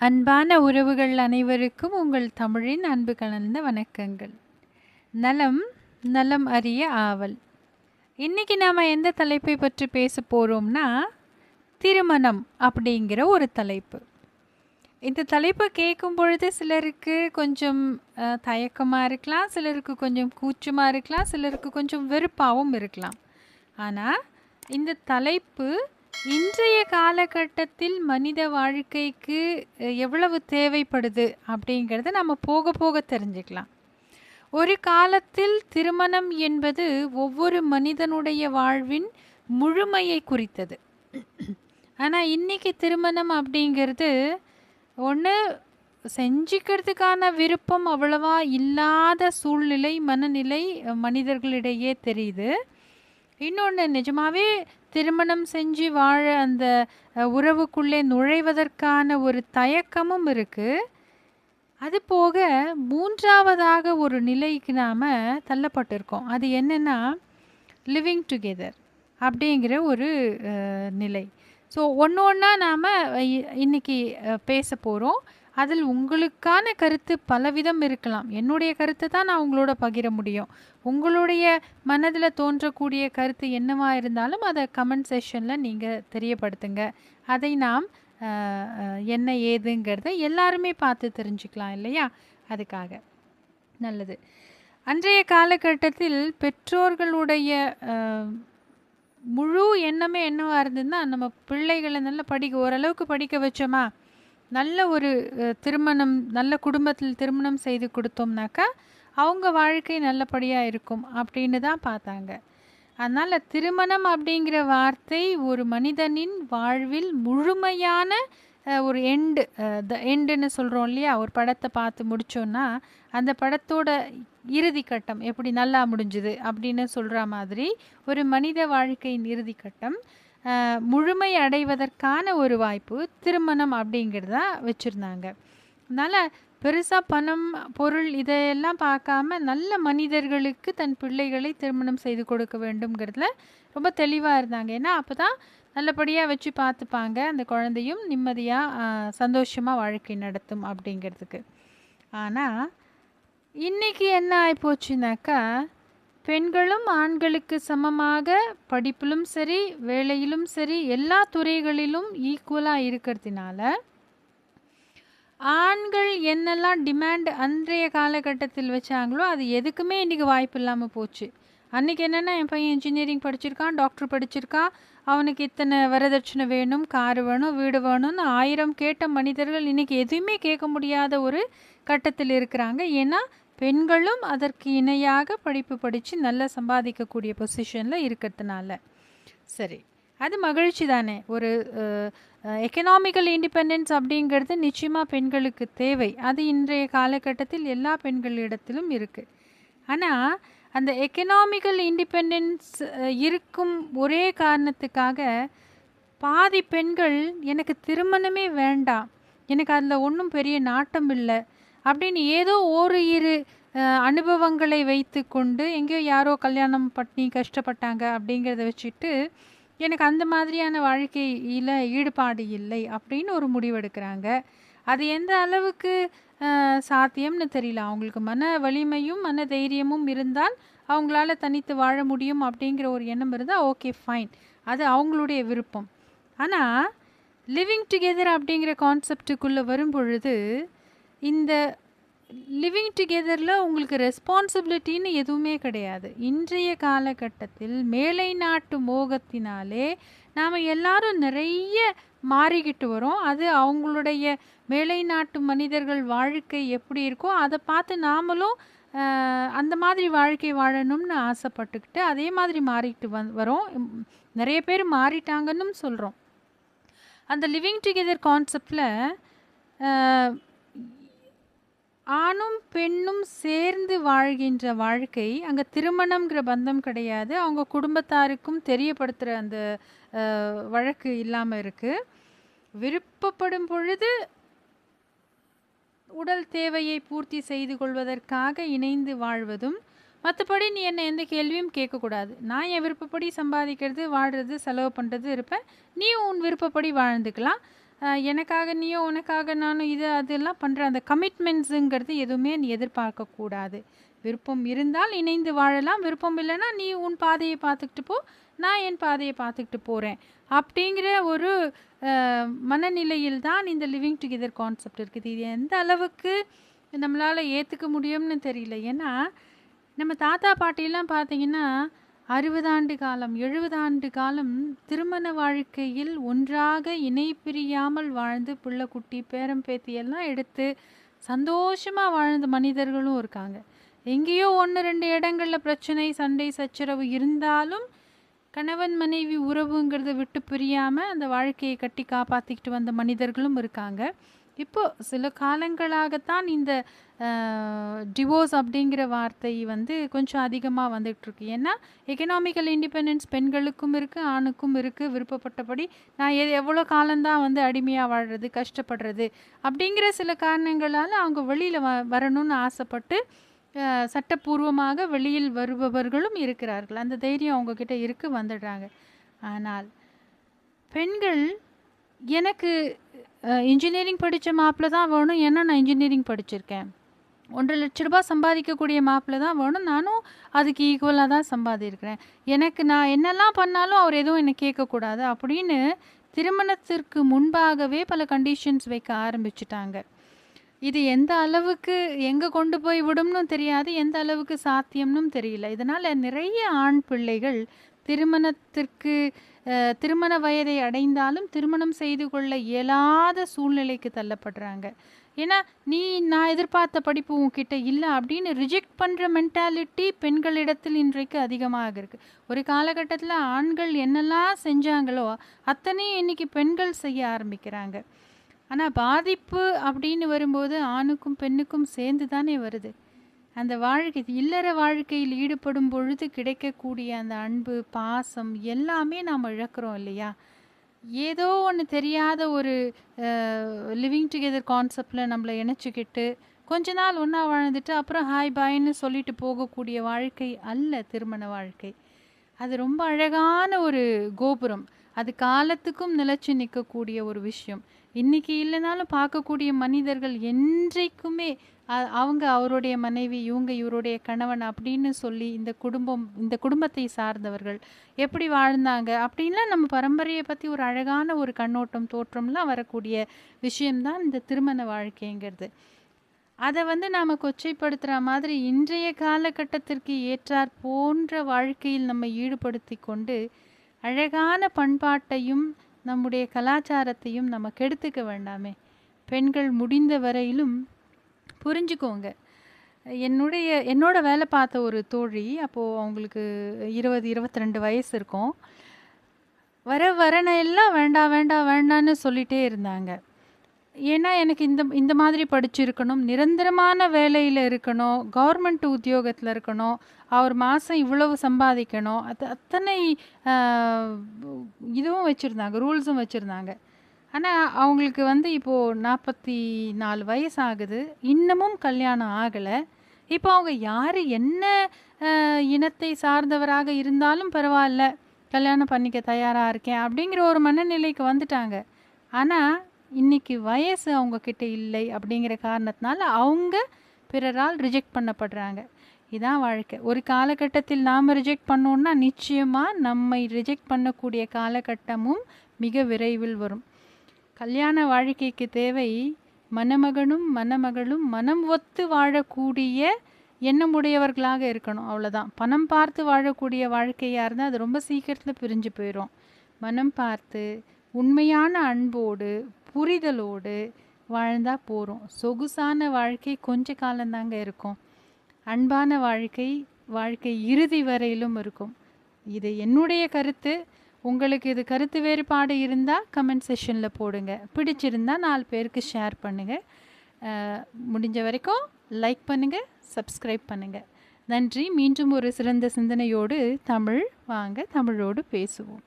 அன்பான உறவுகள் அனைவருக்கும் உங்கள் தமிழின் அன்பு கலந்த வணக்கங்கள். நலம் நலம் அறிய ஆவல். இன்னைக்கு நாம எந்த தலைப்பை பற்றி பேச போறோம்னா திருமணம் அப்படிங்கிற ஒரு தலைப்பு. இந்த தலைப்பை கேட்கும் பொழுது சிலருக்கு கொஞ்சம் தயக்கமாக இருக்கலாம், சிலருக்கு கொஞ்சம் கூச்சமாக இருக்கலாம், சிலருக்கு கொஞ்சம் வெறுப்பாகவும் இருக்கலாம். ஆனால் இந்த தலைப்பு இன்றைய காலகட்டத்தில் மனித வாழ்க்கைக்கு எவ்வளவு தேவைப்படுது அப்படிங்கிறத நம்ம போக போக தெரிஞ்சுக்கலாம். ஒரு காலத்தில் திருமணம் என்பது ஒவ்வொரு மனிதனுடைய வாழ்வின் முழுமையை குறித்தது. ஆனால் இன்னைக்கு திருமணம் அப்படிங்கிறது ஒன்று செஞ்சுக்கிறதுக்கான விருப்பம் அவ்வளவா இல்லாத சூழ்நிலை, மனநிலை மனிதர்களிடையே தெரியுது. இன்னொன்று, நிஜமாவே திருமணம் செஞ்சு வாழ அந்த உறவுக்குள்ளே நுழைவதற்கான ஒரு தயக்கமும் இருக்குது. அது போக மூன்றாவதாக ஒரு நிலைக்கு நாம் தள்ளப்பட்டிருக்கோம். அது என்னென்னா லிவிங் டுகெதர் அப்படிங்கிற ஒரு நிலை. ஸோ ஒன்று ஒன்றா நாம் இன்றைக்கி பேச போகிறோம். அதில் உங்களுக்கான கருத்து பலவிதம் இருக்கலாம். என்னுடைய கருத்தை தான் நான் உங்களோட பகிர முடியும். உங்களுடைய மனதில் தோன்றக்கூடிய கருத்து என்னவாக இருந்தாலும் அதை கமெண்ட் செஷனில் நீங்கள் தெரியப்படுத்துங்க. அதை நாம் என்ன ஏதுங்கிறத எல்லாருமே பார்த்து தெரிஞ்சுக்கலாம் இல்லையா? அதுக்காக நல்லது. அன்றைய காலகட்டத்தில் பெற்றோர்களுடைய முழு எண்ணமே என்னவாக இருந்ததுன்னா, நம்ம பிள்ளைகளை நல்லா ஓரளவுக்கு படிக்க வச்சோமா, நல்ல ஒரு திருமணம், நல்ல குடும்பத்தில் திருமணம் செய்து கொடுத்தோம்னாக்கா அவங்க வாழ்க்கை நல்லபடியாக இருக்கும் அப்படின்னு தான் பார்த்தாங்க. அதனால் திருமணம் அப்படிங்கிற வார்த்தை ஒரு மனிதனின் வாழ்வில் முழுமையான ஒரு எண்டுன்னு சொல்கிறோம் இல்லையா? ஒரு படத்தை பார்த்து முடித்தோன்னா அந்த படத்தோட இறுதி கட்டம் எப்படி நல்லா முடிஞ்சுது அப்படின்னு சொல்கிற மாதிரி ஒரு மனித வாழ்க்கையின் இறுதி கட்டம் முழுமை அடைவதற்கான ஒரு வாய்ப்பு திருமணம் அப்படிங்கிறதா வச்சுருந்தாங்க. அதனால் பெருசாக பணம், பொருள் இதையெல்லாம் பார்க்காம நல்ல மனிதர்களுக்கு தன் பிள்ளைகளை திருமணம் செய்து கொடுக்க வேண்டும்ங்கிறதுல ரொம்ப தெளிவாக இருந்தாங்க. ஏன்னா அப்போ தான் நல்லபடியாக வச்சு பார்த்துப்பாங்க, அந்த குழந்தையும் நிம்மதியாக சந்தோஷமாக வாழ்க்கை நடத்தும் அப்படிங்கிறதுக்கு. ஆனால் இன்றைக்கி என்ன ஆகிப்போச்சுனாக்கா, பெண்களும் ஆண்களுக்கு சமமாக படிப்பிலும் சரி, வேலையிலும் சரி, எல்லா துறைகளிலும் ஈக்குவலாக இருக்கிறதுனால ஆண்கள் என்னெல்லாம் டிமாண்ட் அன்றைய காலகட்டத்தில் வச்சாங்களோ அது எதுக்குமே இன்றைக்கி வாய்ப்பு இல்லாமல் போச்சு. அன்றைக்கி என்னென்னா, என் பையன் இன்ஜினியரிங் படிச்சிருக்கான், டாக்டர் படிச்சிருக்கான், அவனுக்கு இத்தனை வரதட்சணை வேணும், கார் வேணும், வீடு வேணும்னு 1000 கேட்ட மனிதர்கள் இன்றைக்கி எதுவுமே கேட்க முடியாத ஒரு கட்டத்தில் இருக்கிறாங்க. ஏன்னா பெண்களும் அதற்கு இணையாக படிப்பு படித்து நல்லா சம்பாதிக்கக்கூடிய பொசிஷனில் இருக்கிறதுனால. சரி, அது மகிழ்ச்சி தானே. ஒரு எக்கனாமிக்கல் இண்டிபெண்டன்ஸ் அப்படிங்கிறது நிச்சயமாக பெண்களுக்கு தேவை. அது இன்றைய காலகட்டத்தில் எல்லா பெண்களிடத்திலும் இருக்குது. ஆனால் அந்த எக்கனாமிக்கல் இண்டிபெண்டன்ஸ் இருக்கும் ஒரே காரணத்துக்காக பாதி பெண்கள் எனக்கு திருமணமே வேண்டாம், எனக்கு அதில் ஒன்றும் பெரிய நாட்டம் இல்லை அப்படின்னு ஏதோ இரு அனுபவங்களை வைத்து கொண்டு எங்கேயோ யாரோ கல்யாணம் பண்ணி கஷ்டப்பட்டாங்க அப்படிங்கிறத வச்சுட்டு எனக்கு அந்த மாதிரியான வாழ்க்கையில் ஈடுபாடு இல்லை அப்படின்னு ஒரு முடிவெடுக்கிறாங்க. அது எந்த அளவுக்கு சாத்தியம்னு தெரியல. அவங்களுக்கு மன வலிமையும் மன தைரியமும் இருந்தால் அவங்களால தனித்து வாழ முடியும் அப்படிங்கிற ஒரு எண்ணம் இருந்தால் ஓகே, ஃபைன், அது அவங்களுடைய விருப்பம். ஆனால் லிவிங் டுகெதர் அப்படிங்கிற கான்செப்டுக்குள்ளே வரும் பொழுது இந்த லிவிங் டுகெதரில் உங்களுக்கு ரெஸ்பான்சிபிலிட்டின்னு எதுவுமே கிடையாது. இன்றைய காலகட்டத்தில் மேலை நாட்டு மோகத்தினாலே நாம் எல்லாரும் நிறைய மாறிக்கிட்டு வரோம். அது அவங்களுடைய மேலை நாட்டு மனிதர்கள் வாழ்க்கை எப்படி இருக்கோ அதை பார்த்து நாமளும் அந்த மாதிரி வாழ்க்கை வாழணும்னு ஆசைப்பட்டுக்கிட்டு அதே மாதிரி மாறிக்கிட்டு வரோம். நிறைய பேர் மாறிட்டாங்கன்னு சொல்கிறோம். அந்த லிவிங் டுகெதர் கான்செப்டில் ஆணும் பெண்ணும் சேர்ந்து வாழ்கின்ற வாழ்க்கை, அங்கே திருமணம்ங்கிற பந்தம் கிடையாது. அவங்க குடும்பத்தாருக்கும் தெரியப்படுத்துகிற அந்த வழக்கு இல்லாமல் இருக்குது. விருப்பப்படும் பொழுது உடல் தேவையை பூர்த்தி செய்து கொள்வதற்காக இணைந்து வாழ்வதும், மற்றபடி நீ என்னை எந்த கேள்வியும் கேட்கக்கூடாது, நான் என் விருப்பப்படி சம்பாதிக்கிறது, வாழ்கிறது, செலவு பண்ணுறது இருப்பேன், நீ உன் விருப்பப்படி வாழ்ந்துக்கலாம், எனக்காக நீயோ உனக்காக நானும் இது அதெல்லாம் பண்ணுற அந்த கமிட்மெண்ட்ஸுங்கிறது எதுவுமே நீ எதிர்பார்க்கக்கூடாது. விருப்பம் இருந்தால் இணைந்து வாழலாம், விருப்பம் இல்லைன்னா நீ உன் பாதையை பார்த்துக்கிட்டு போ, நான் என் பாதையை பார்த்துக்கிட்டு போகிறேன் அப்படிங்கிற ஒரு மனநிலையில் தான் இந்த லிவிங் டுகெதர் கான்செப்ட் இருக்குது. இது எந்த அளவுக்கு நம்மளால் ஏற்றுக்க முடியும்னு தெரியல. ஏன்னா நம்ம தாத்தா பாட்டியெல்லாம் பார்த்தீங்கன்னா 60 ஆண்டு காலம் 70 ஆண்டு காலம் திருமண வாழ்க்கையில் ஒன்றாக இணை பிரியாமல் வாழ்ந்து புள்ள குட்டி பேரம் பேத்தி எல்லாம் எடுத்து சந்தோஷமாக வாழ்ந்த மனிதர்களும் இருக்காங்க. எங்கேயோ 1-2 இடங்களில் பிரச்சனை சண்டை சச்சரவு இருந்தாலும் கணவன் மனைவி உறவுங்கிறத விட்டு பிரியாமல் அந்த வாழ்க்கையை கட்டி காப்பாற்றிக்கிட்டு வந்த மனிதர்களும் இருக்காங்க. இப்போது சில காலங்களாகத்தான் இந்த டிவோர்ஸ் அப்படிங்கிற வார்த்தை வந்து கொஞ்சம் அதிகமாக வந்துகிட்ருக்கு. ஏன்னா எக்கனாமிக்கல் இண்டிபெண்டன்ஸ் பெண்களுக்கும் இருக்குது, ஆணுக்கும் இருக்குது. விருப்பப்பட்டபடி நான் எவ்வளோ காலம்தான் வந்து அடிமையாக வாழ்கிறது, கஷ்டப்படுறது அப்படிங்கிற சில காரணங்களால் அவங்க வெளியில் வரணும்னு ஆசைப்பட்டு சட்டப்பூர்வமாக வெளியில் வருபவர்களும் இருக்கிறார்கள். அந்த தைரியம் அவங்கக்கிட்ட இருக்குது, வந்துடுறாங்க. ஆனால் பெண்கள் எனக்கு இன்ஜினியரிங் படித்த மாப்பிள்ளை தான் வேணும், ஏன்னா நான் இன்ஜினியரிங் படிச்சிருக்கேன், 1.5 லட்ச ரூபாய் சம்பாதிக்கக்கூடிய மாப்பிள்ளை தான் வேணும், நானும் அதுக்கு ஈக்குவலாக தான் சம்பாதிக்கிறேன், எனக்கு நான் என்னெல்லாம் பண்ணாலும் அவர் எதுவும் என்னை கேட்கக்கூடாது அப்படின்னு திருமணத்திற்கு முன்பாகவே பல கண்டிஷன்ஸ் வைக்க ஆரம்பிச்சிட்டாங்க. இது எந்த அளவுக்கு எங்கே கொண்டு போய் விடும்னு தெரியாது, எந்த அளவுக்கு சாத்தியம்னும் தெரியல. இதனால் நிறைய ஆண் பிள்ளைகள் திருமண வயதை அடைந்தாலும் திருமணம் செய்து கொள்ள இயலாத சூழ்நிலைக்கு தள்ளப்படுறாங்க. ஏன்னா நான் எதிர்பார்த்த படிப்பு உங்ககிட்ட இல்லை அப்படின்னு ரிஜெக்ட் பண்ணுற மென்டாலிட்டி பெண்களிடத்தில் இன்றைக்கு அதிகமாக இருக்குது. ஒரு காலகட்டத்தில் ஆண்கள் என்னெல்லாம் செஞ்சாங்களோ அத்தனையும் இன்றைக்கி பெண்கள் செய்ய ஆரம்பிக்கிறாங்க. ஆனால் பாதிப்பு அப்படின்னு வரும்போது ஆணுக்கும் பெண்ணுக்கும் சேர்ந்து தானே வருது. அந்த வாழ்க்கை இல்லற வாழ்க்கையில் ஈடுபடும் பொழுது கிடைக்கக்கூடிய அந்த அன்பு பாசம் எல்லாமே நாம் இழக்கிறோம் இல்லையா? ஏதோ ஒன்று தெரியாத ஒரு லிவிங் டுகெதர் கான்செப்டில் நம்மளை இணைச்சிக்கிட்டு கொஞ்ச நாள் ஒன்றா வாழ்ந்துட்டு அப்புறம் ஹாய் பாய்ன்னு சொல்லிட்டு போகக்கூடிய வாழ்க்கை அல்ல திருமண வாழ்க்கை. அது ரொம்ப அழகான ஒரு கோபுரம், அது காலத்துக்கும் நிலைச்சு நிற்கக்கூடிய ஒரு விஷயம். இன்றைக்கி இல்லைனாலும் பார்க்கக்கூடிய மனிதர்கள் என்றைக்குமே அவருடைய மனைவி, இவருடைய கணவன் அப்படின்னு சொல்லி இந்த குடும்பத்தை சார்ந்தவர்கள் எப்படி வாழ்ந்தாங்க அப்படின்லாம் நம்ம பரம்பரையை பற்றி ஒரு அழகான ஒரு கண்ணோட்டம் தோற்றம்லாம் வரக்கூடிய விஷயம்தான் இந்த திருமண வாழ்க்கைங்கிறது. அதை வந்து நாம் கொச்சைப்படுத்துகிற மாதிரி இன்றைய காலகட்டத்திற்கு ஏற்றார் போன்ற வாழ்க்கையில் நம்ம ஈடுபடுத்தி கொண்டு அழகான பண்பாட்டையும் நம்முடைய கலாச்சாரத்தையும் நம்ம கெடுத்துக்க வேண்டாமே. பெண்கள் முடிந்த வரையிலும் புரிஞ்சுக்கோங்க. என்னோட வேலை பார்த்த ஒரு தோழி, அப்போது அவங்களுக்கு 20-22 வயசு இருக்கும். வரனெல்லாம் வேண்டான்னு சொல்லிகிட்டே இருந்தாங்க. ஏன்னா எனக்கு இந்த மாதிரி படிச்சிருக்கணும், நிரந்தரமான வேலையில் இருக்கணும், கவர்மெண்ட் உத்தியோகத்தில் இருக்கணும், அவர் மாதம் இவ்வளவு சம்பாதிக்கணும், அத்தனை இதுவும் வச்சுருந்தாங்க, ரூல்ஸும் வச்சுருந்தாங்க. ஆனால் அவங்களுக்கு வந்து இப்போது 44 வயசு ஆகுது, இன்னமும் கல்யாணம் ஆகலை. இப்போ அவங்க யார் என்ன இனத்தை சார்ந்தவராக இருந்தாலும் பரவாயில்ல, கல்யாணம் பண்ணிக்க தயாராக இருக்கேன் அப்படிங்கிற ஒரு மனநிலைக்கு வந்துட்டாங்க. ஆனால் இன்றைக்கி வயசு அவங்கக்கிட்ட இல்லை அப்படிங்கிற காரணத்தினால அவங்க பிறரால் ரிஜெக்ட் பண்ணப்படுறாங்க. இதான் வாழ்க்கை. ஒரு காலகட்டத்தில் நாம் ரிஜெக்ட் பண்ணோன்னா நிச்சயமாக நம்மை ரிஜெக்ட் பண்ணக்கூடிய காலகட்டமும் மிக விரைவில் வரும். கல்யாண வாழ்க்கைக்கு தேவை மணமகனும் மணமகளும் மனம் ஒத்து வாழக்கூடிய எண்ணமுடையவர்களாக இருக்கணும், அவ்வளோதான். பணம் பார்த்து வாழக்கூடிய வாழ்க்கையாக இருந்தால் அது ரொம்ப சீக்கிரத்தில் பிரிஞ்சு போயிடும். மனம் பார்த்து உண்மையான அன்போடு புரிதலோடு வாழ்ந்தால் போகிறோம். சொகுசான வாழ்க்கை கொஞ்ச காலந்தாங்க இருக்கும், அன்பான வாழ்க்கை இறுதி வரையிலும் இருக்கும். இது என்னுடைய கருத்து. உங்களுக்கு இது கருத்து வேறுபாடு இருந்தால் கமெண்ட் செஷனில் போடுங்க. பிடிச்சிருந்தால் 4 பேருக்கு ஷேர் பண்ணுங்கள். முடிஞ்ச வரைக்கும் லைக் பண்ணுங்கள், சப்ஸ்கிரைப் பண்ணுங்கள். நன்றி. மீண்டும் ஒரு சிறந்த சிந்தனையோடு தமிழோடு பேசுவோம்.